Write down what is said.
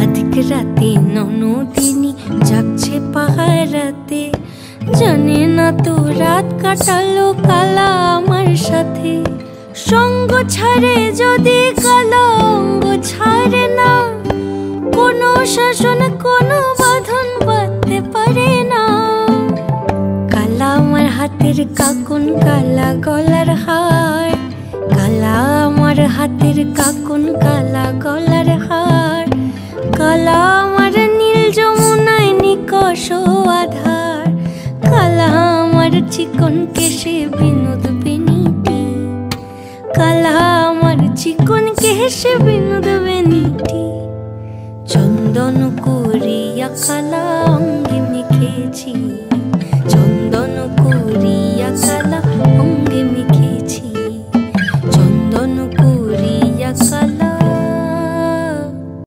আধিক রাতে ননদিনী যাচ্ছে পাহারাতে, জানে না তো রাত কাটালো কালা আমার সাথে। সঙ্গ ছাড়ে যদি কালা অঙ্গ ছাড়ে না, কোনো শাসন কোনো বাঁধন বাঁধতে পারে না। কালা আমার হাতের কাকুন কালা গলার হার, কালা আমার হাতের কাকুন কালা গলার হার। কালা আমার নীল যমুনায় নিকষ আধার, কালা আমার চিকন কেশে বিনোদ বেনিটি, কালা আমার চিকন কেশে বিনোদ বেনিটি। চন্দন করিয়া কালা অঙ্গে মেখেছি।